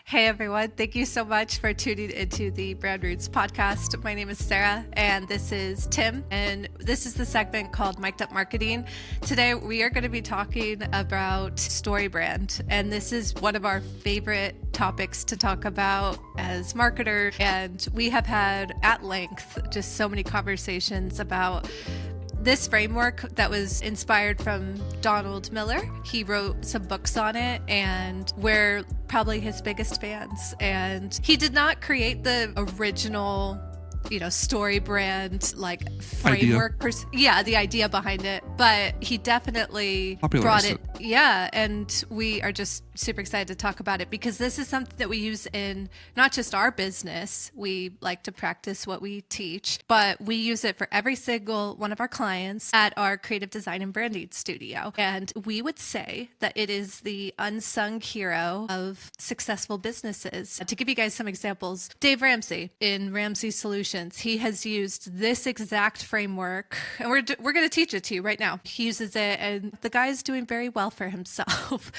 Hey everyone, thank you so much for tuning into the Brand Roots podcast. My name is Sarah and this is Tim, and this is the segment called Mic'd Up Marketing. Today we are going to be talking about StoryBrand, and this is one of our favorite topics to talk about as marketers, and we have had at length just so many conversations about this framework that was inspired from Donald Miller. He wrote some books on it, and we're probably his biggest fans. And he did not create the original, StoryBrand like framework. The idea behind it, but he definitely brought it. Yeah, and we are just super excited to talk about it because this is something that we use in not just our business. We like to practice what we teach, but we use it for every single one of our clients at our creative design and branding studio. And we would say that it is the unsung hero of successful businesses. To give you guys some examples, Dave Ramsey in Ramsey Solutions, he has used this exact framework, and we're going to teach it to you right now. He uses it, and the guy is doing very well for himself.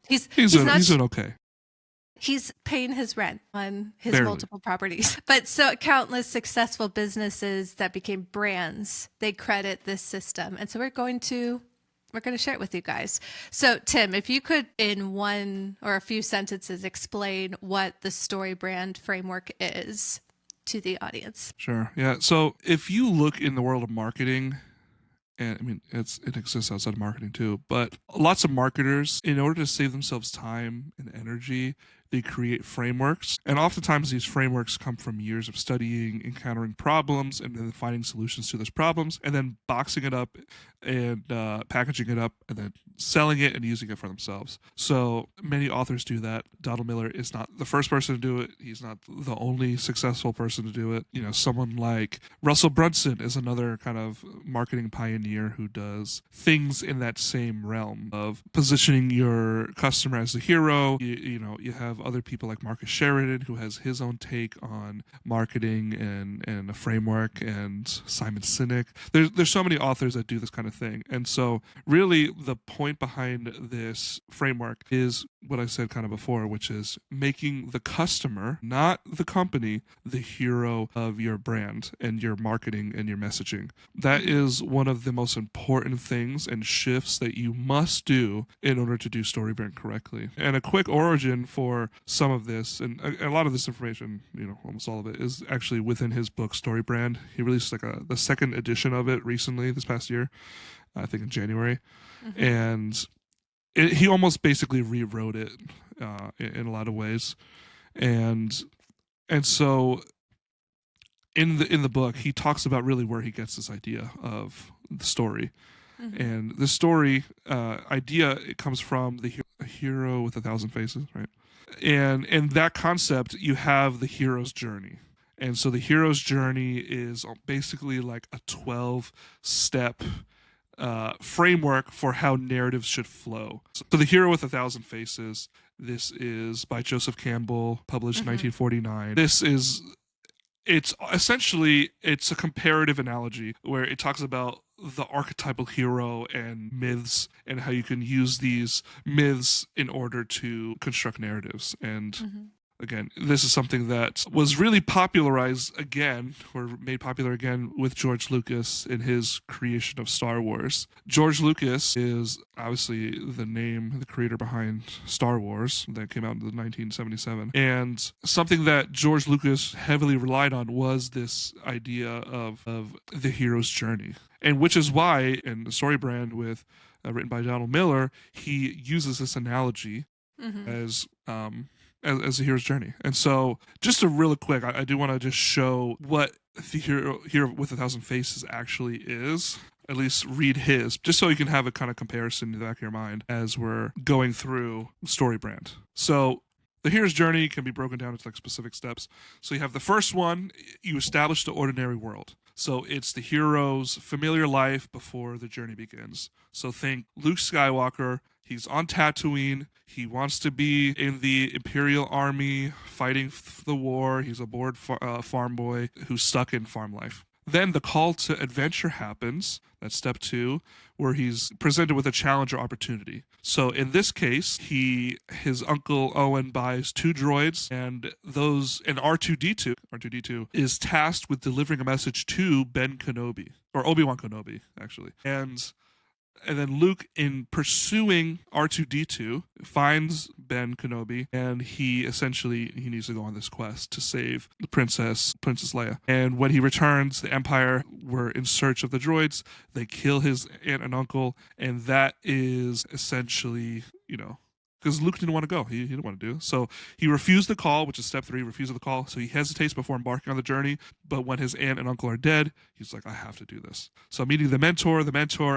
He's doing okay. He's paying his rent on his multiple properties. But so countless successful businesses that became brands, they credit this system. And so we're going to share it with you guys. So Tim, if you could in one or a few sentences explain what the StoryBrand framework is to the audience. Sure. Yeah. So if you look in the world of marketing, and I mean, it exists outside of marketing too, but lots of marketers, in order to save themselves time and energy, they create frameworks. And oftentimes these frameworks come from years of studying, encountering problems, and then finding solutions to those problems, and then boxing it up and packaging it up and then selling it and using it for themselves. So many authors do that. Donald Miller is not the first person to do it. He's not the only successful person to do it. Someone like Russell Brunson is another kind of marketing pioneer who does things in that same realm of positioning your customer as the hero. You have other people like Marcus Sheridan, who has his own take on marketing and a framework, and Simon Sinek. There's so many authors that do this kind of thing. And so really the point behind this framework is what I said kind of before, which is making the customer, not the company, the hero of your brand and your marketing and your messaging. That is one of the most important things and shifts that you must do in order to do StoryBrand correctly. And a quick origin for some of this, and a lot of this information, almost all of it, is actually within his book StoryBrand. He released the second edition of it recently, this past year, I think in January. Mm-hmm. And he almost basically rewrote it in a lot of ways. And so in the book, he talks about really where he gets this idea of the story. Mm-hmm. And the story idea, it comes from the hero with 1,000 faces, right? And in that concept, you have the hero's journey. And so the hero's journey is basically like a 12-step framework for how narratives should flow. So the hero with 1,000 faces, this is by Joseph Campbell, published 1949. It's a comparative analogy where it talks about the archetypal hero and myths and how you can use these myths in order to construct narratives. And again, this is something that was really popularized again, or made popular again, with George Lucas in his creation of Star Wars. George Lucas is obviously the creator behind Star Wars that came out in 1977. And something that George Lucas heavily relied on was this idea of the hero's journey. And which is why in the StoryBrand written by Donald Miller, he uses this analogy as a hero's journey. And so just a really quick, I do want to just show what the hero with 1,000 faces actually is. At least read his, just so you can have a kind of comparison in the back of your mind as we're going through StoryBrand. So the hero's journey can be broken down into like specific steps. So you have the first one, you establish the ordinary world. So it's the hero's familiar life before the journey begins. So think Luke Skywalker. He's on Tatooine. He wants to be in the Imperial Army fighting the war. He's a bored farm boy who's stuck in farm life. Then the call to adventure happens. That's step 2, where he's presented with a challenge or opportunity. So in this case, his uncle Owen buys 2 droids, and R2D2 is tasked with delivering a message to Ben Kenobi, or Obi-Wan Kenobi, actually. And then Luke, in pursuing R2D2, finds Ben Kenobi, and he needs to go on this quest to save the Princess Leia. And when he returns, the Empire were in search of the droids. They kill his aunt and uncle, and that is essentially, because Luke didn't want to go. He didn't want to do. So he refused the call, which is step 3, refusal of the call. So he hesitates before embarking on the journey. But when his aunt and uncle are dead, he's like, I have to do this. So meeting the mentor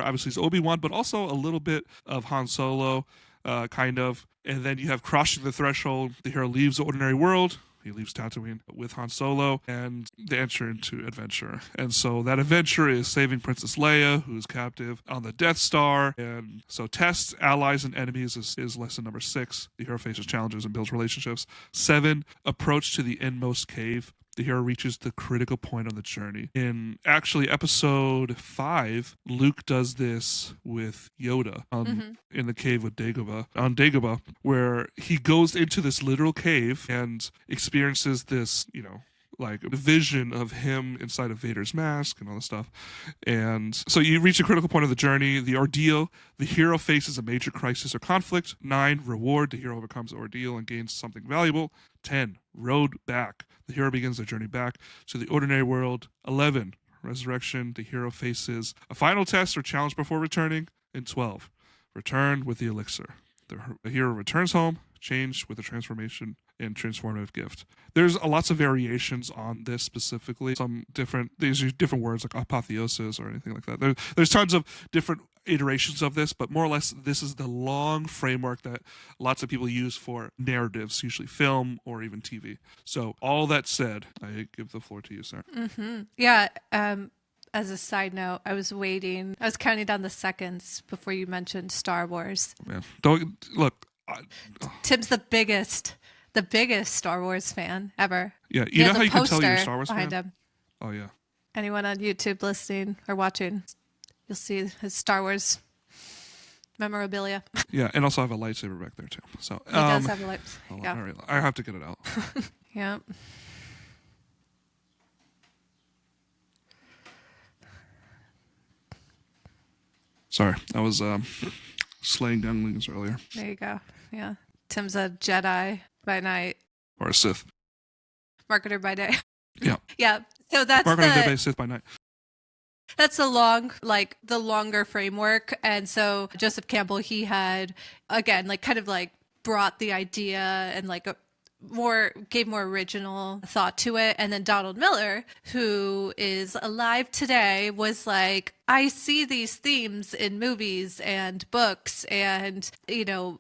obviously is Obi-Wan, but also a little bit of Han Solo, kind of. And then you have crossing the threshold. The hero leaves the ordinary world. He leaves Tatooine with Han Solo, and they enter into adventure. And so that adventure is saving Princess Leia, who's captive on the Death Star. And so tests, allies, and enemies is lesson number 6. The hero faces challenges and builds relationships. 7, approach to the inmost cave. The hero reaches the critical point on the journey. In actually episode 5, Luke does this with Yoda in the cave with Dagobah, where he goes into this literal cave and experiences this, like a vision of him inside of Vader's mask and all this stuff. And so you reach a critical point of the journey, the ordeal. The hero faces a major crisis or conflict. 9, reward. The hero overcomes the ordeal and gains something valuable. 10, road back. The hero begins their journey back to the ordinary world. 11, resurrection. The hero faces a final test or challenge before returning. And 12, return with the elixir. The hero returns home, changed with a transformation and transformative gift. There's lots of variations on this specifically. These are different words like apotheosis or anything like that. There's tons of different iterations of this, but more or less this is the long framework that lots of people use for narratives, usually film or even TV. So all that said, I give the floor to you, Sarah. Yeah. As a side note, I was counting down the seconds before you mentioned Star Wars. Man, don't look. Tim's the biggest Star Wars fan ever. Yeah, you know how you can tell you're a Star Wars fan? Him. Oh yeah. Anyone on YouTube listening or watching, you'll see his Star Wars memorabilia. Yeah, and also I have a lightsaber back there too. So he does have a lightsaber. Yeah. All right, I have to get it out. Yeah. Sorry, I was slaying younglings earlier. There you go. Yeah. Tim's a Jedi by night. Or a Sith. Marketer by day. Yeah. Yeah. So that's Marketer by Sith by night. That's the longer framework. And so Joseph Campbell, he had, again, brought the idea and gave more original thought to it. And then Donald Miller, who is alive today, was like, I see these themes in movies and books and,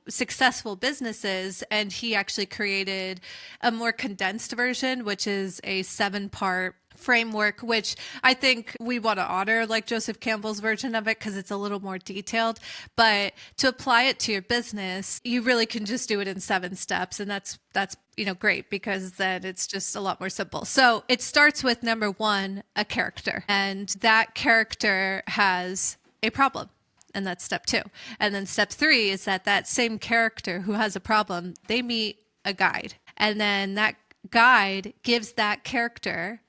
successful businesses. And he actually created a more condensed version, which is a 7-part framework, which I think we want to honor like Joseph Campbell's version of it because it's a little more detailed. But to apply it to your business, you really can just do it in 7 steps. And that's great because then it's just a lot more simple. So it starts with number 1, a character. And that character has a problem. And that's step 2. And then step 3 is that same character who has a problem, they meet a guide. And then that guide gives that character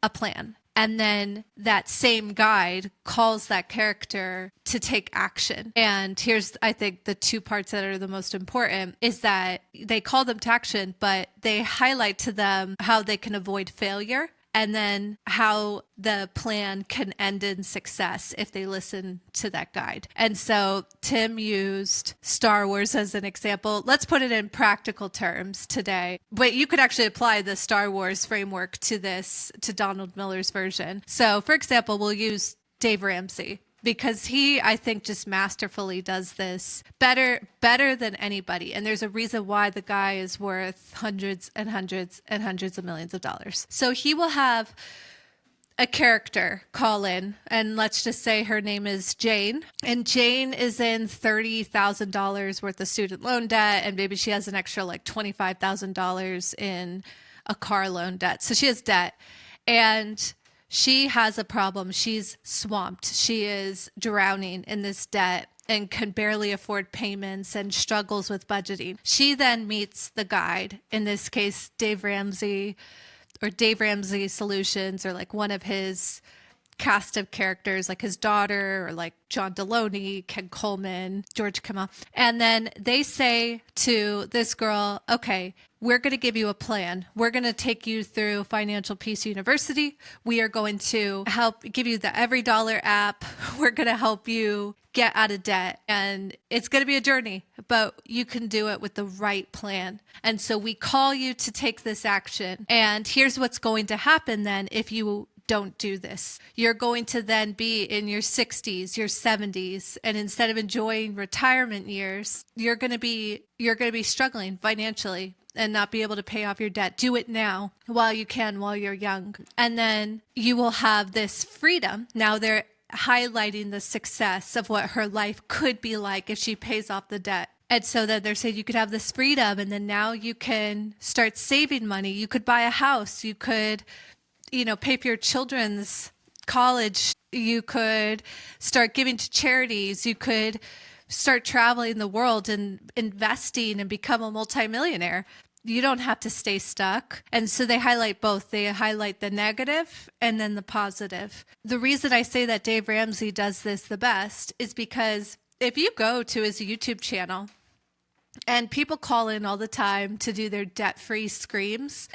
a plan. And then that same guide calls that character to take action. And here's, I think, the 2 parts that are the most important is that they call them to action, but they highlight to them how they can avoid failure and then how the plan can end in success if they listen to that guide. And so Tim used Star Wars as an example. Let's put it in practical terms today. But you could actually apply the Star Wars framework to Donald Miller's version. So for example, we'll use Dave Ramsey, because he, I think, just masterfully does this better than anybody. And there's a reason why the guy is worth hundreds and hundreds and hundreds of millions of dollars. So he will have a character call in, and let's just say her name is Jane. And Jane is in $30,000 worth of student loan debt, and maybe she has an extra like $25,000 in a car loan debt. So she has debt. And She has a problem. She's swamped. She is drowning in this debt and can barely afford payments and struggles with budgeting. She then meets the guide, in this case, Dave Ramsey or Dave Ramsey Solutions, or like one of his cast of characters, like his daughter, or like John Deloney, Ken Coleman, George Kamal. And then they say to this girl, okay, we're going to give you a plan. We're going to take you through Financial Peace University. We are going to help give you the Every Dollar app. We're going to help you get out of debt. And it's going to be a journey, but you can do it with the right plan. And so we call you to take this action. And here's what's going to happen then if you don't do this. You're going to then be in your 60s, your 70s, and instead of enjoying retirement years, you're going to be struggling financially and not be able to pay off your debt. Do it now while you can, while you're young. And then you will have this freedom. Now they're highlighting the success of what her life could be like if she pays off the debt. And so that they're saying you could have this freedom, and then now you can start saving money. You could buy a house. You could pay for your children's college. You could start giving to charities. You could start traveling the world and investing and become a multimillionaire. You don't have to stay stuck. And so they highlight both. They highlight the negative and then the positive. The reason I say that Dave Ramsey does this the best is because if you go to his YouTube channel, and people call in all the time to do their debt-free screams.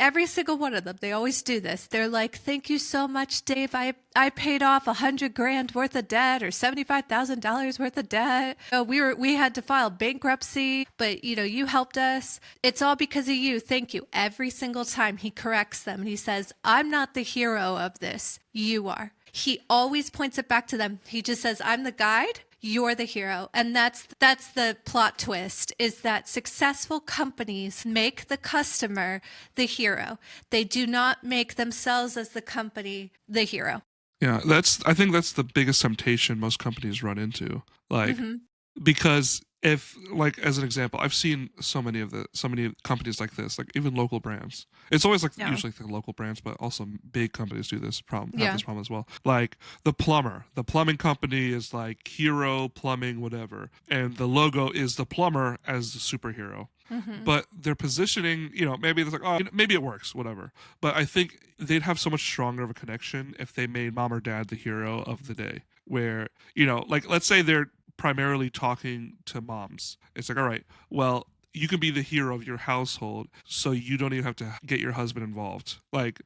Every single one of them, they always do this. They're like, thank you so much, Dave. I paid off $100,000 worth of debt or $75,000 worth of debt. We had to file bankruptcy, but you helped us. It's all because of you. Thank you. Every single time he corrects them and he says, I'm not the hero of this. You are. He always points it back to them. He just says, I'm the guide. You're the hero. And that's the plot twist, is that successful companies make the customer the hero. They do not make themselves as the company the hero. Yeah, I think that's the biggest temptation most companies run into. Because if, like, as an example, I've seen so many companies like this, like even local brands. It's always usually the local brands, but also big companies do this have this problem as well. Like the plumbing company is like hero plumbing, whatever. And the logo is the plumber as the superhero. Mm-hmm. But their positioning, maybe it's like, maybe it works, whatever. But I think they'd have so much stronger of a connection if they made mom or dad the hero of the day. Where, like, let's say they're primarily talking to moms. It's like, all right, well, you can be the hero of your household, so you don't even have to get your husband involved. Like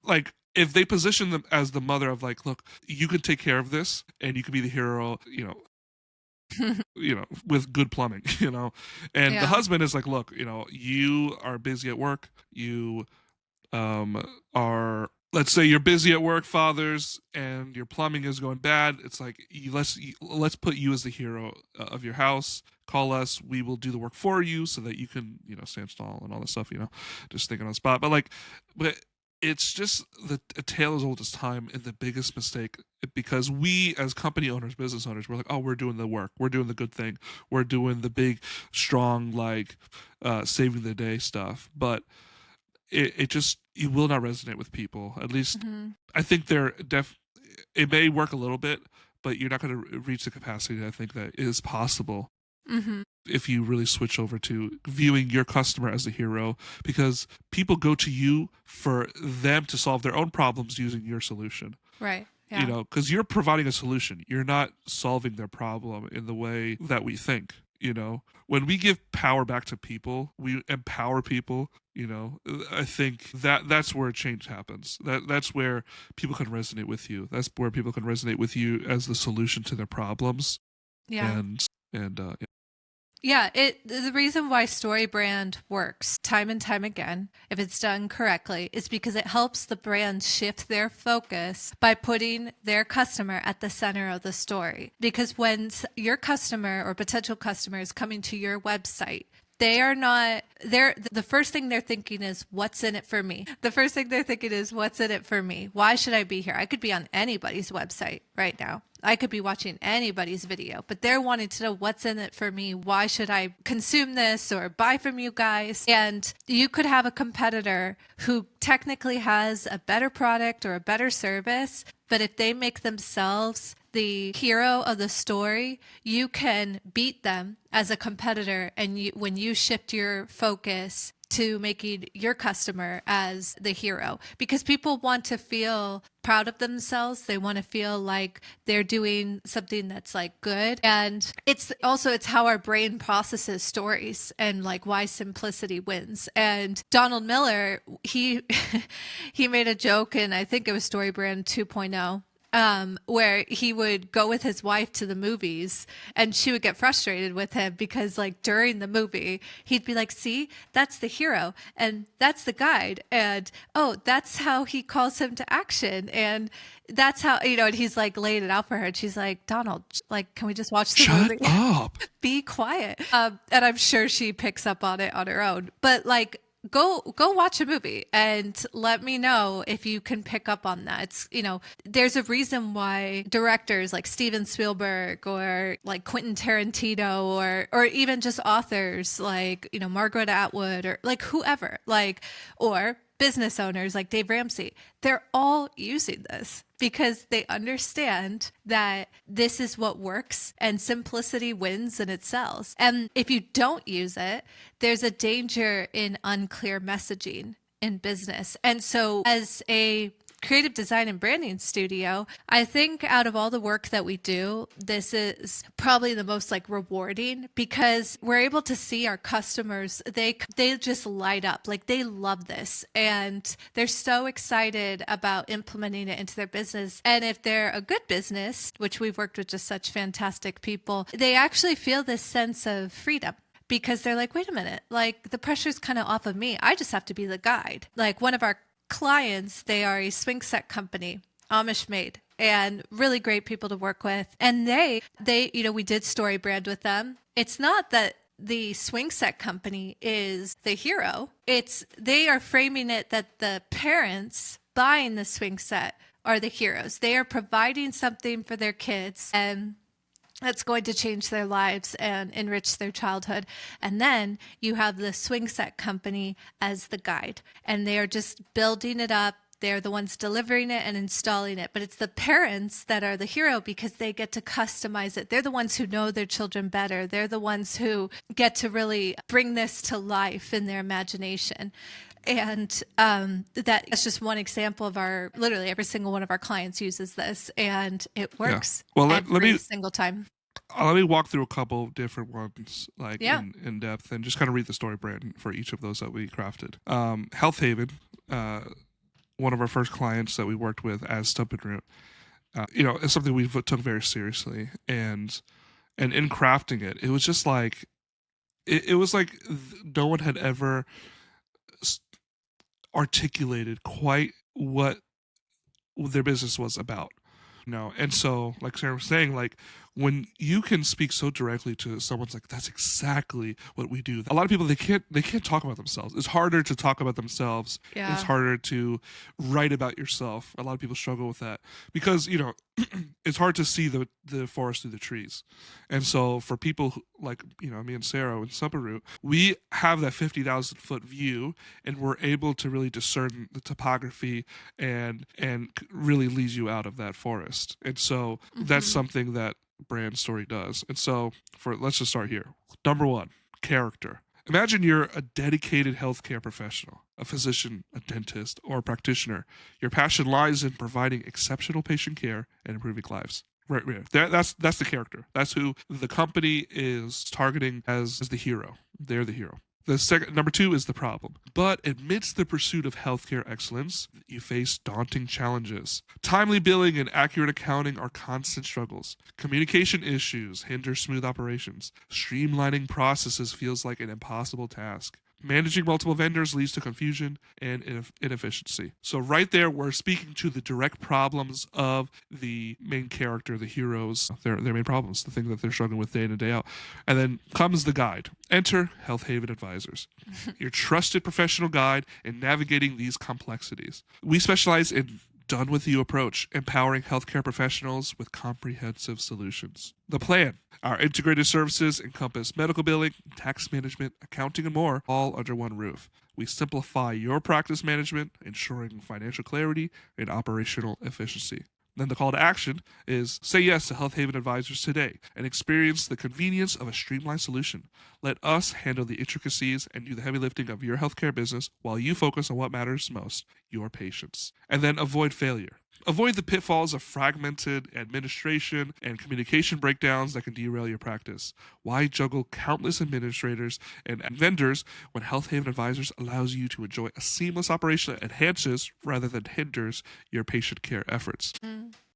if they position them as the mother of, like, look, you can take care of this, and you can be the hero, with good plumbing, and the husband is like, look, you are busy at work. You are, let's say you're busy at work, fathers, and your plumbing is going bad. It's like, let's put you as the hero of your house. Call us. We will do the work for you so that you can, stay installed and all this stuff, just thinking on the spot. But it's just a tale as old as time, and the biggest mistake, because we as company owners, business owners, we're like, oh, we're doing the work. We're doing the good thing. We're doing the big, strong, saving the day stuff. But it will not resonate with people. At least I think it may work a little bit, but you're not going to reach the capacity that I think that is possible if you really switch over to viewing your customer as the hero, because people go to you for them to solve their own problems using your solution. Right. Yeah. Because you're providing a solution. You're not solving their problem in the way that we think. When we give power back to people, we empower people. I think that's where change happens. That's where people can resonate with you. That's where people can resonate with you as the solution to their problems. Yeah. And Yeah, the reason why StoryBrand works time and time again, if it's done correctly, is because it helps the brand shift their focus by putting their customer at the center of the story. Because when your customer or potential customer is coming to your website, They are not, the first thing they're thinking is, what's in it for me? The first thing they're thinking is, what's in it for me? Why should I be here? I could be on anybody's website right now. I could be watching anybody's video, but they're wanting to know what's in it for me. Why should I consume this or buy from you guys? And you could have a competitor who technically has a better product or a better service, but if they make themselves the hero of the story, you can beat them as a competitor. And when you shift your focus to making your customer as the hero, because people want to feel proud of themselves. They want to feel like they're doing something that's like good. And it's how our brain processes stories and like why simplicity wins. And Donald Miller, he made a joke, and I think it was StoryBrand 2.0. Where he would go with his wife to the movies and she would get frustrated with him because like during the movie, he'd be like, see, that's the hero and that's the guide. And, oh, that's how he calls him to action. And that's how, and he's like laying it out for her. And she's like, Donald, like, can we just watch the movie? Shut up. Be quiet. And I'm sure she picks up on it on her own, but like, go watch a movie and let me know if you can pick up on that. It's, there's a reason why directors like Steven Spielberg or like Quentin Tarantino or even just authors like, Margaret Atwood or like whoever, like, or business owners like Dave Ramsey, they're all using this because they understand that this is what works and simplicity wins and it sells. And if you don't use it, there's a danger in unclear messaging in business. And so as a creative design and branding studio, I think out of all the work that we do, this is probably the most like rewarding because we're able to see our customers, they just light up, like they love this and they're so excited about implementing it into their business. And if they're a good business, which we've worked with just such fantastic people, they actually feel this sense of freedom. Because they're like, wait a minute, like the pressure's kind of off of me. I just have to be the guide. Like one of our clients, they are a swing set company, Amish made, and really great people to work with. And they, we did StoryBrand with them. It's not that the swing set company is the hero. They are framing it that the parents buying the swing set are the heroes. They are providing something for their kids and that's going to change their lives and enrich their childhood. And then you have the swing set company as the guide, and they are just building it up. They're the ones delivering it and installing it, but it's the parents that are the hero because they get to customize it. They're the ones who know their children better. They're the ones who get to really bring this to life in their imagination. And that's just one example of literally every single one of our clients uses this and it works every single time. Let me walk through a couple of different ones in depth and just kind of read the story brand for each of those that we crafted. Health Haven, one of our first clients that we worked with as Stump and Root, it's something we took very seriously. And in crafting it, it was just like, it was like no one had ever articulated quite what their business was about. And so like Sarah was saying, like when you can speak so directly to someone's like, that's exactly what we do. A lot of people, they can't talk about themselves. It's harder to talk about themselves. Yeah. It's harder to write about yourself. A lot of people struggle with that because, it's hard to see the forest through the trees. And so for people who, like, me and Sarah and Supperroot, we have that 50,000 foot view and we're able to really discern the topography and really lead you out of that forest. And so that's something that Brand Story does. And so let's just start here. Number one, character. Imagine you're a dedicated healthcare professional, a physician, a dentist, or a practitioner. Your passion lies in providing exceptional patient care and improving lives. Right. That's the character. That's who the company is targeting as the hero. They're the hero. Number two is the problem. But amidst the pursuit of healthcare excellence, you face daunting challenges. Timely billing and accurate accounting are constant struggles. Communication issues hinder smooth operations. Streamlining processes feels like an impossible task. Managing multiple vendors leads to confusion and inefficiency. So right there, we're speaking to the direct problems of the main character, the heroes, their main problems, the thing that they're struggling with day in and day out. And then comes the guide. Enter Health Haven Advisors, your trusted professional guide in navigating these complexities. We specialize in done with you approach, empowering healthcare professionals with comprehensive solutions. The plan. Our integrated services encompass medical billing, tax management, accounting, and more, all under one roof. We simplify your practice management, ensuring financial clarity and operational efficiency. Then the call to action is say yes to Health Haven Advisors today and experience the convenience of a streamlined solution. Let us handle the intricacies and do the heavy lifting of your healthcare business while you focus on what matters most, your patients. And then avoid failure. Avoid the pitfalls of fragmented administration and communication breakdowns that can derail your practice. Why juggle countless administrators and vendors when Health Haven Advisors allows you to enjoy a seamless operation that enhances rather than hinders your patient care efforts?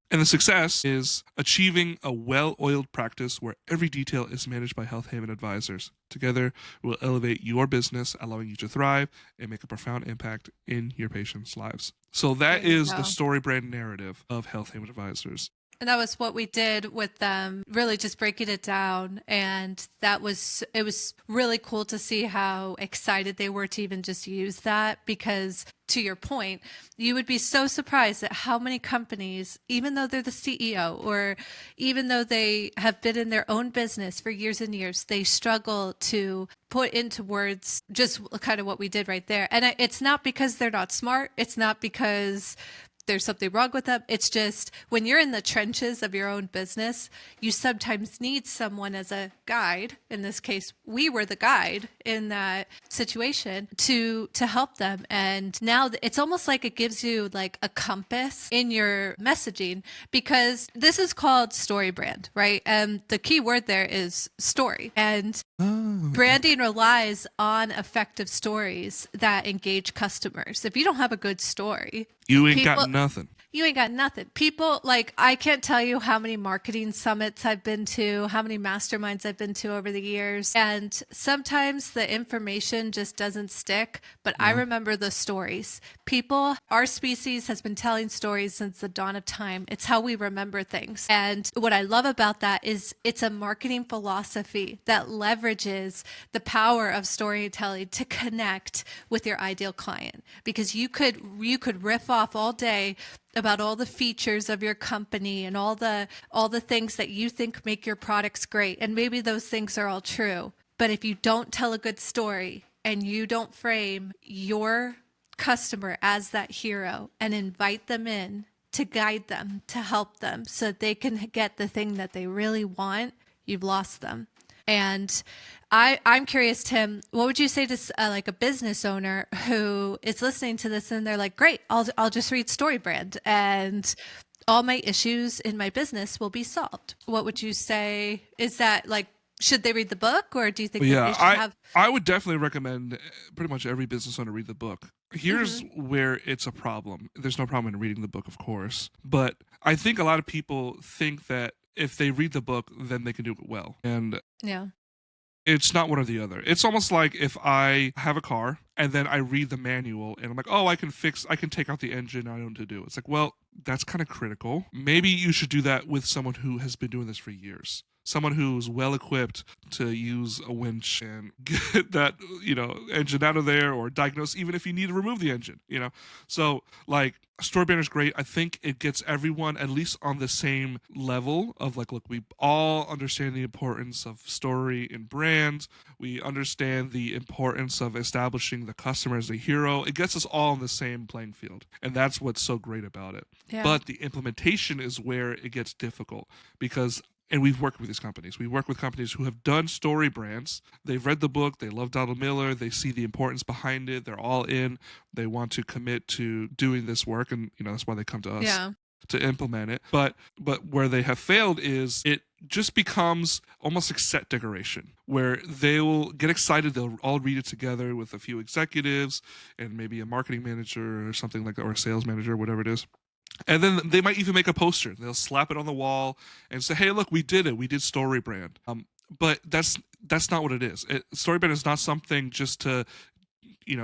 And the success is achieving a well-oiled practice where every detail is managed by Health Haven Advisors. Together, we'll elevate your business, allowing you to thrive and make a profound impact in your patients' lives. So that is the StoryBrand narrative of Health Haven Advisors. And that was what we did with them, really just breaking it down. And it was really cool to see how excited they were to even just use that, because to your point, you would be so surprised at how many companies, even though they're the CEO or even though they have been in their own business for years and years, they struggle to put into words just kind of what we did right there. And it's not because they're not smart. It's not because there's something wrong with them. It's just when you're in the trenches of your own business, you sometimes need someone as a guide. In this case, we were the guide in that situation to help them. And now it's almost like it gives you like a compass in your messaging, because this is called StoryBrand, right? And the key word there is story. And branding relies on effective stories that engage customers. If you don't have a good story, you ain't got nothing. You ain't got nothing. People, like, I can't tell you how many marketing summits I've been to, how many masterminds I've been to over the years. And sometimes the information just doesn't stick, but I remember the stories. People, our species has been telling stories since the dawn of time. It's how we remember things. And what I love about that is it's a marketing philosophy that leverages the power of storytelling to connect with your ideal client, because you could riff off all day about all the features of your company and all the things that you think make your products great. And maybe those things are all true. But if you don't tell a good story and you don't frame your customer as that hero and invite them in to guide them, to help them so that they can get the thing that they really want, you've lost them. And I'm curious, Tim, what would you say to like a business owner who is listening to this and they're like, great, I'll just read StoryBrand and all my issues in my business will be solved? What would you say? Is that like, should they read the book, or do you think that they should have? I would definitely recommend pretty much every business owner read the book. Here's where it's a problem. There's no problem in reading the book, of course. But I think a lot of people think that if they read the book, then they can do it well. And it's not one or the other. It's almost like if I have a car and then I read the manual and I'm like, oh, I can take out the engine, I know what to do. It's like, well, that's kind of critical. Maybe you should do that with someone who has been doing this for years. Someone who's well equipped to use a winch and get that, engine out of there, or diagnose even if you need to remove the engine, So like StoryBrand is great. I think it gets everyone at least on the same level of like, look, we all understand the importance of story and brand. We understand the importance of establishing the customer as a hero. It gets us all on the same playing field. And that's what's so great about it. Yeah. But the implementation is where it gets difficult, because and we've worked with these companies. We work with companies who have done story brands. They've read the book. They love Donald Miller. They see the importance behind it. They're all in. They want to commit to doing this work. And, that's why they come to us to implement it. But where they have failed is it just becomes almost like set decoration, where they will get excited. They'll all read it together with a few executives and maybe a marketing manager or something like that, or a sales manager, whatever it is. And then they might even make a poster. They'll slap it on the wall and say, hey, look, we did it. We did StoryBrand. But that's not what it is. StoryBrand is not something just to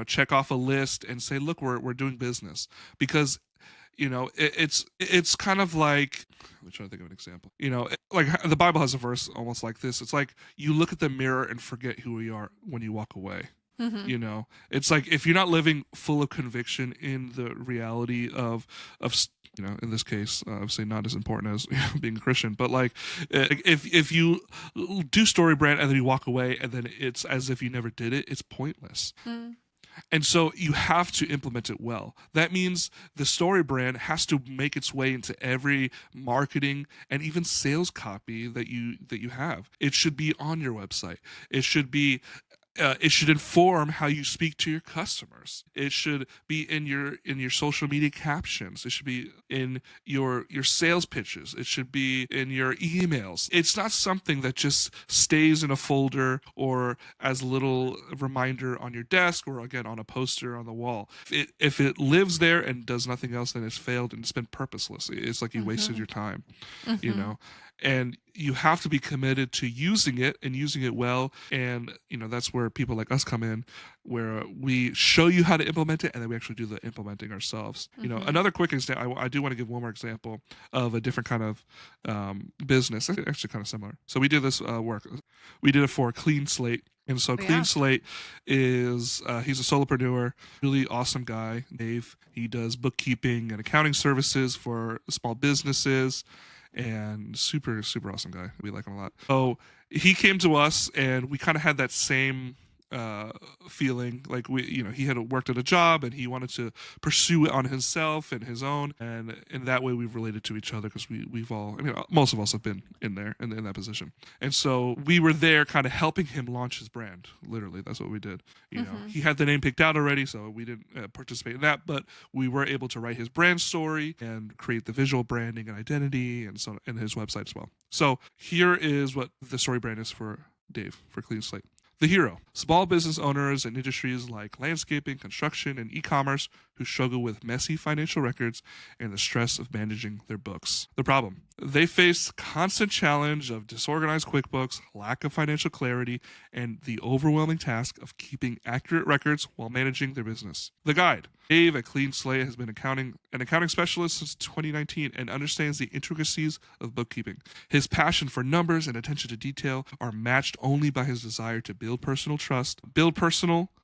check off a list and say, look, we're doing business. Because it's kind of like, I'm trying to think of an example. Like the Bible has a verse almost like this. It's like you look at the mirror and forget who you are when you walk away. It's like if you're not living full of conviction in the reality of in this case, obviously not as important as being a Christian, but like if you do StoryBrand and then you walk away and then it's as if you never did it, it's pointless. And so you have to implement it well. That means the StoryBrand has to make its way into every marketing and even sales copy that you have. It should be on your website. It should inform how you speak to your customers. It should be in your social media captions. It should be in your sales pitches. It should be in your emails. It's not something that just stays in a folder or as a little reminder on your desk or again on a poster on the wall. If it lives there and does nothing else, then it's failed and it's been purposeless. It's like you wasted your time, And you have to be committed to using it and using it well. And, that's where people like us come in, where we show you how to implement it and then we actually do the implementing ourselves. Another quick example, I do want to give one more example of a different kind of business, actually kind of similar. So we did this work. We did it for Clean Slate. And so Clean Slate is, he's a solopreneur, really awesome guy, Dave. He does bookkeeping and accounting services for small businesses. And super, super awesome guy. We like him a lot. So he came to us and we kind of had that same feeling. Like he had worked at a job and he wanted to pursue it on himself and his own. And in that way, we've related to each other because we've all, most of us have been in there in that position. And so we were there kind of helping him launch his brand. Literally, that's what we did. He had the name picked out already, so we didn't participate in that, but we were able to write his brand story and create the visual branding and identity and so in his website as well. So here is what the StoryBrand is for Dave, for Clean Slate. The hero, small business owners in industries like landscaping, construction, and e-commerce who struggle with messy financial records and the stress of managing their books. The problem, they face constant challenge of disorganized QuickBooks, lack of financial clarity, and the overwhelming task of keeping accurate records while managing their business. The guide, Dave at Clean Slate has been an accounting specialist since 2019 and understands the intricacies of bookkeeping. His passion for numbers and attention to detail are matched only by his desire to build personal,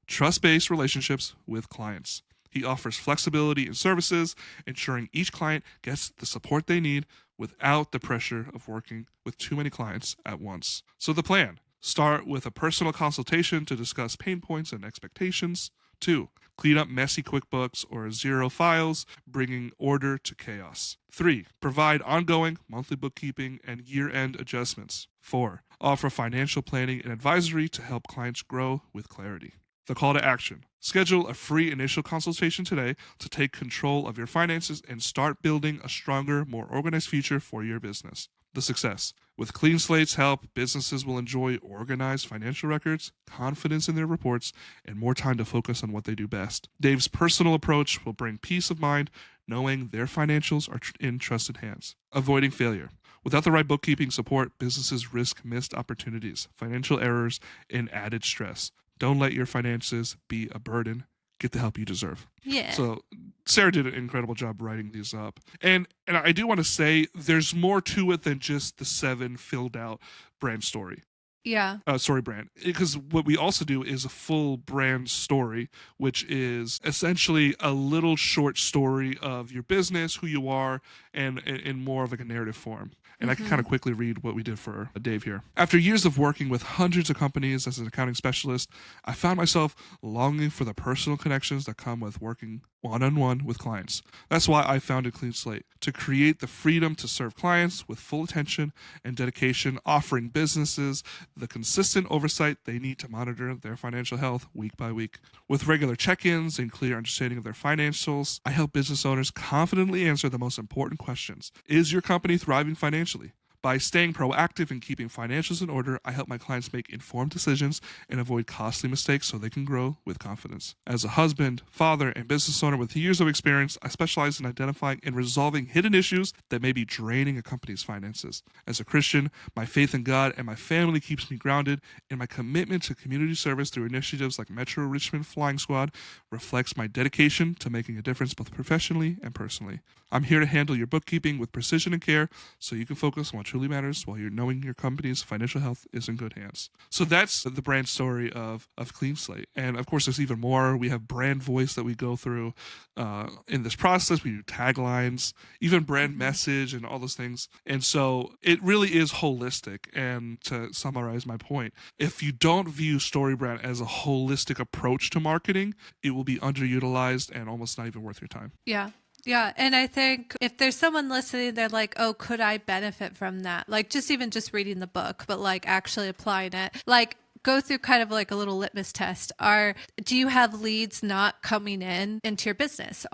trust-based relationships with clients. He offers flexibility in services, ensuring each client gets the support they need without the pressure of working with too many clients at once. So the plan, start with a personal consultation to discuss pain points and expectations. 2, clean up messy QuickBooks or zero files, bringing order to chaos. 3, provide ongoing monthly bookkeeping and year-end adjustments. 4, offer financial planning and advisory to help clients grow with clarity. The call to action. Schedule a free initial consultation today to take control of your finances and start building a stronger, more organized future for your business. The success. With Clean Slate's help, businesses will enjoy organized financial records, confidence in their reports, and more time to focus on what they do best. Dave's personal approach will bring peace of mind, knowing their financials are in trusted hands. Avoiding failure. Without the right bookkeeping support, businesses risk missed opportunities, financial errors, and added stress. Don't let your finances be a burden. Get the help you deserve. Yeah. So Sarah did an incredible job writing these up. And I do want to say there's more to it than just the 7 filled out brand story. Yeah. StoryBrand. Because what we also do is a full brand story, which is essentially a little short story of your business, who you are, and in more of like a narrative form. And I can kind of quickly read what we did for Dave here. After years of working with hundreds of companies as an accounting specialist, I found myself longing for the personal connections that come with working one-on-one with clients. That's why I founded Clean Slate, to create the freedom to serve clients with full attention and dedication, offering businesses the consistent oversight they need to monitor their financial health week by week. With regular check-ins and clear understanding of their financials, I help business owners confidently answer the most important questions. Is your company thriving financially? By staying proactive and keeping financials in order, I help my clients make informed decisions and avoid costly mistakes so they can grow with confidence. As a husband, father, and business owner with years of experience, I specialize in identifying and resolving hidden issues that may be draining a company's finances. As a Christian, my faith in God and my family keeps me grounded, and my commitment to community service through initiatives like Metro Richmond Flying Squad reflects my dedication to making a difference both professionally and personally. I'm here to handle your bookkeeping with precision and care so you can focus on what truly matters while you're knowing your company's financial health is in good hands. So that's the brand story of Clean Slate. And of course, there's even more. We have brand voice that we go through in this process. We do taglines, even brand message and all those things. And so it really is holistic. And to summarize my point, if you don't view StoryBrand as a holistic approach to marketing, it will be underutilized and almost not even worth your time. Yeah. Yeah. And I think if there's someone listening, they're like, oh, could I benefit from that? Like just reading the book, but like actually applying it, like go through kind of like a little litmus test. Do you have leads not coming into your business?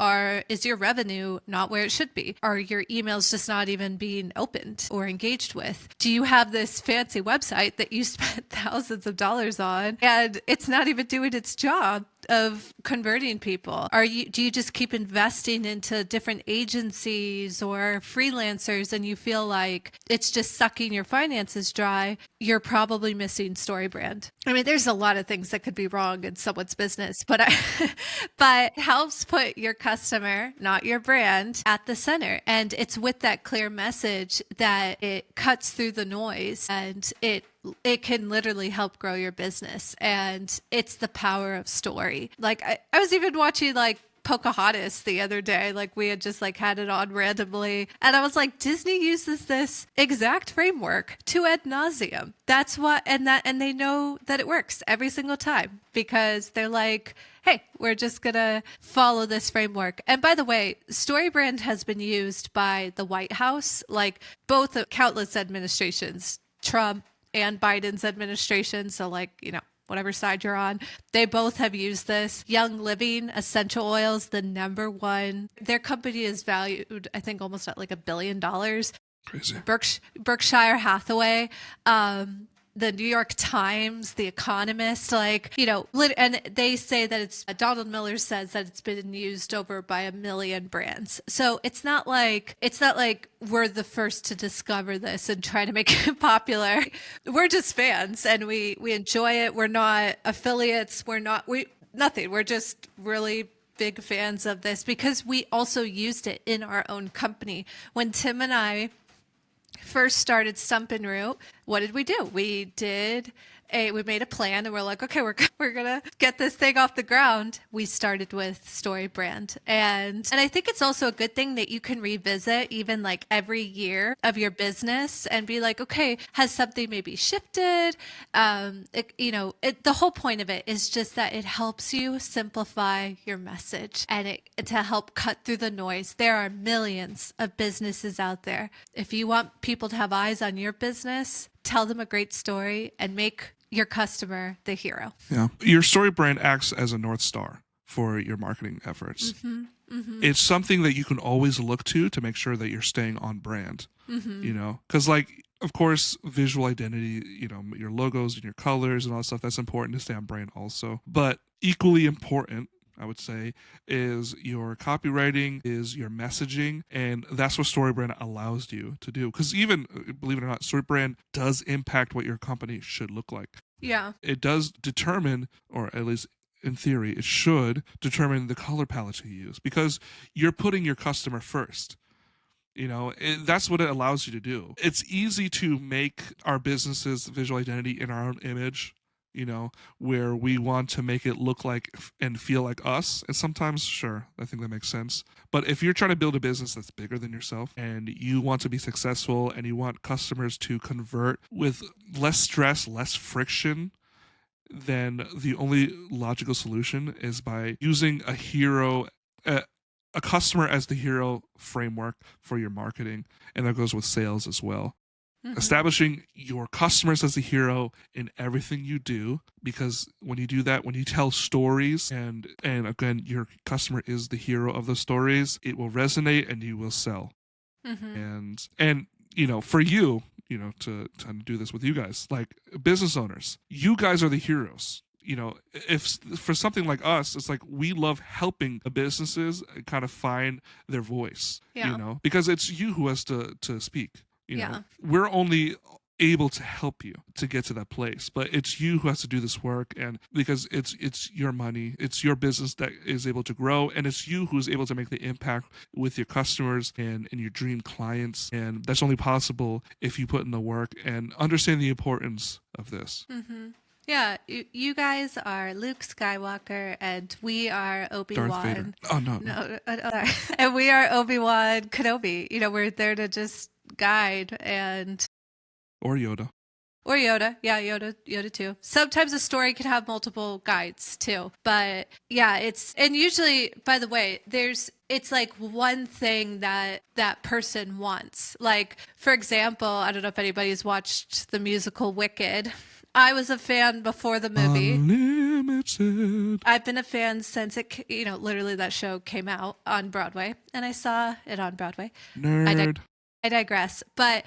Is your revenue not where it should be? Are your emails just not even being opened or engaged with? Do you have this fancy website that you spent thousands of dollars on and it's not even doing its job of converting people? Do you just keep investing into different agencies or freelancers and you feel like it's just sucking your finances dry? You're probably missing StoryBrand. I mean, there's a lot of things that could be wrong in someone's business, but it helps put your customer, not your brand, at the center. And it's with that clear message that it cuts through the noise and it can literally help grow your business. And it's the power of story. Like I was even watching like Pocahontas the other day, like we had just like had it on randomly. And I was like, Disney uses this exact framework to ad nauseum. That's what, and they know that it works every single time because they're like, hey, we're just going to follow this framework. And by the way, StoryBrand has been used by the White House, like both countless administrations, Trump and Biden's administration. So like, whatever side you're on, they both have used this. Young Living essential oils, the number one. Their company is valued, I think, almost at like $1 billion. Crazy. Berkshire Hathaway, the New York Times, The Economist, and they say that Donald Miller says that it's been used over by 1 million brands. So it's not like we're the first to discover this and try to make it popular. We're just fans and we enjoy it. We're not affiliates. Nothing. We're just really big fans of this because we also used it in our own company. When Tim and I first started Stump and Root, what did we do? We made a plan and we're like, okay, we're gonna get this thing off the ground. We started with StoryBrand, and I think it's also a good thing that you can revisit even like every year of your business and be like, okay, has something maybe shifted? The whole point of it is just that it helps you simplify your message and to help cut through the noise. There are millions of businesses out there. If you want people to have eyes on your business, tell them a great story and make your customer the hero. Yeah. Your StoryBrand acts as a North Star for your marketing efforts. It's something that you can always look to make sure that you're staying on brand, because of course, visual identity, your logos and your colors and all that stuff, that's important to stay on brand also. But equally important, I would say, is your copywriting, is your messaging, and that's what StoryBrand allows you to do. Because even, believe it or not, StoryBrand does impact what your company should look like. Yeah. It does determine, or at least in theory, it should determine the color palette you use because you're putting your customer first. That's what it allows you to do. It's easy to make our business's visual identity in our own image, where we want to make it look like and feel like us. And sometimes, sure, I think that makes sense. But if you're trying to build a business that's bigger than yourself and you want to be successful and you want customers to convert with less stress, less friction, then the only logical solution is by using a customer as the hero framework for your marketing. And that goes with sales as well. Establishing your customers as the hero in everything you do, because when you do that, when you tell stories and again, your customer is the hero of the stories, it will resonate and you will sell. And for you, to do this with you guys. Like business owners, you guys are the heroes. If for something like us, it's like we love helping businesses kind of find their voice, because it's you who has to speak. We're only able to help you to get to that place, but it's you who has to do this work, and because it's your money, it's your business that is able to grow, and it's you who's able to make the impact with your customers and your dream clients, and that's only possible if you put in the work and understand the importance of this. Yeah, you guys are Luke Skywalker, and we are Obi-Wan. Darth Vader. Oh, no. Sorry. And we are Obi-Wan Kenobi. We're there to just guide and... Or Yoda. Yeah, Yoda too. Sometimes a story can have multiple guides too. But yeah, and usually, by the way, it's like one thing that person wants. Like, for example, I don't know if anybody's watched the musical Wicked. I was a fan before the movie. Unlimited. I've been a fan since literally that show came out on Broadway, and I saw it on Broadway. Nerd. I digress. But,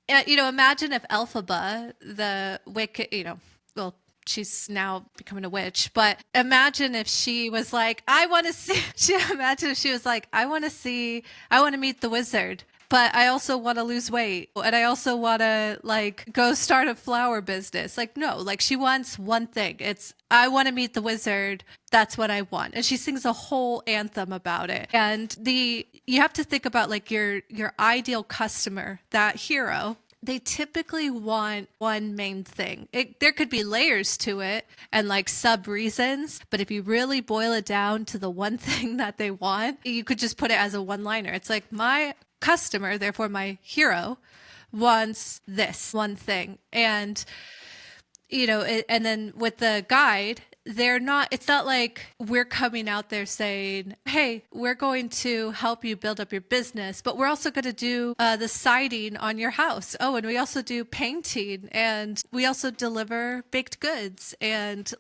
imagine if Elphaba, the Wicked, well, she's now becoming a witch, but imagine if she was like, imagine if she was like, I want to meet the wizard. But I also want to lose weight, and I also want to go start a flower business. No, she wants one thing. It's, I want to meet the wizard. That's what I want. And she sings a whole anthem about it. And you have to think about your ideal customer, that hero. They typically want one main thing. There could be layers to it and sub reasons, but if you really boil it down to the one thing that they want, you could just put it as a one-liner. It's like, my customer, therefore my hero, wants this one thing. And and then with the guide, it's not like we're coming out there saying, hey, we're going to help you build up your business, but we're also going to do the siding on your house. Oh, and we also do painting, and we also deliver baked goods. And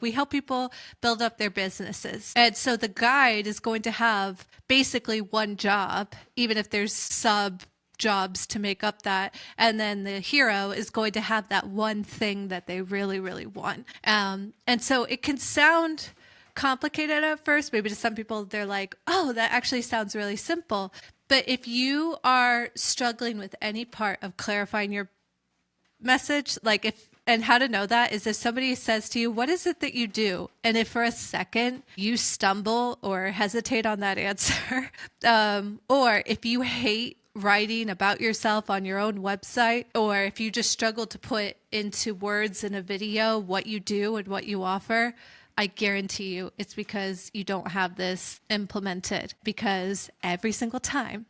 we help people build up their businesses. And so the guide is going to have basically one job, even if there's sub jobs to make up that, and then the hero is going to have that one thing that they really, really want. And so it can sound complicated at first. Maybe to some people, they're like, oh, that actually sounds really simple. But if you are struggling with any part of clarifying your message, and how to know that is if somebody says to you, what is it that you do? And if for a second you stumble or hesitate on that answer, or if you hate writing about yourself on your own website, or if you just struggle to put into words in a video what you do and what you offer, I guarantee you it's because you don't have this implemented. Because every single time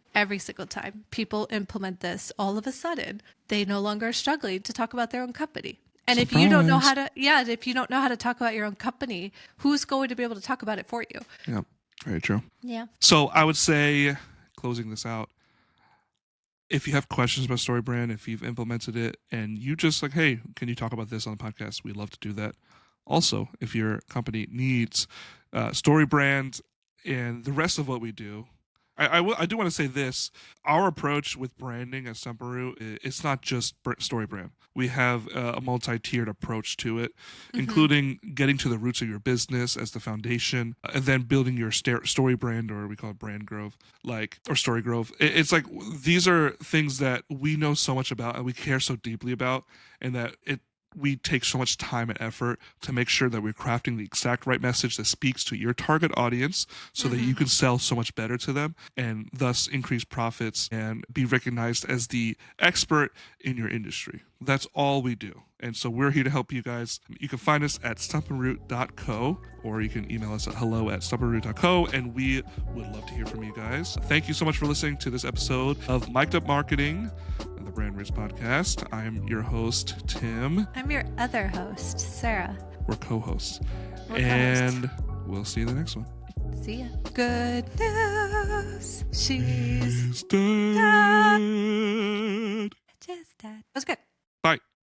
people implement this, all of a sudden they no longer are struggling to talk about their own company. And if you don't know how to talk about your own company, who's going to be able to talk about it for you? Yeah, very true. Yeah. So I would say, closing this out, if you have questions about StoryBrand, if you've implemented it and you just hey, can you talk about this on the podcast? We'd love to do that. Also, if your company needs StoryBrand and the rest of what we do, I do want to say this. Our approach with branding at Stumparoo, it's not just StoryBrand. We have a multi-tiered approach to it, including getting to the roots of your business as the foundation, and then building your StoryBrand, or we call it brand growth, or story growth. It's these are things that we know so much about and we care so deeply about, and that we take so much time and effort to make sure that we're crafting the exact right message that speaks to your target audience so that you can sell so much better to them and thus increase profits and be recognized as the expert in your industry. That's all we do. And so we're here to help you guys. You can find us at stumparoo.co, or you can email us at hello@stumparoo.co, and we would love to hear from you guys. Thank you so much for listening to this episode of Mic'd Up Marketing, the Brand Roots Podcast. I'm your host, Tim. I'm your other host, Sarah. We're co-hosts. We'll see you in the next one. See ya. Good news. She's done.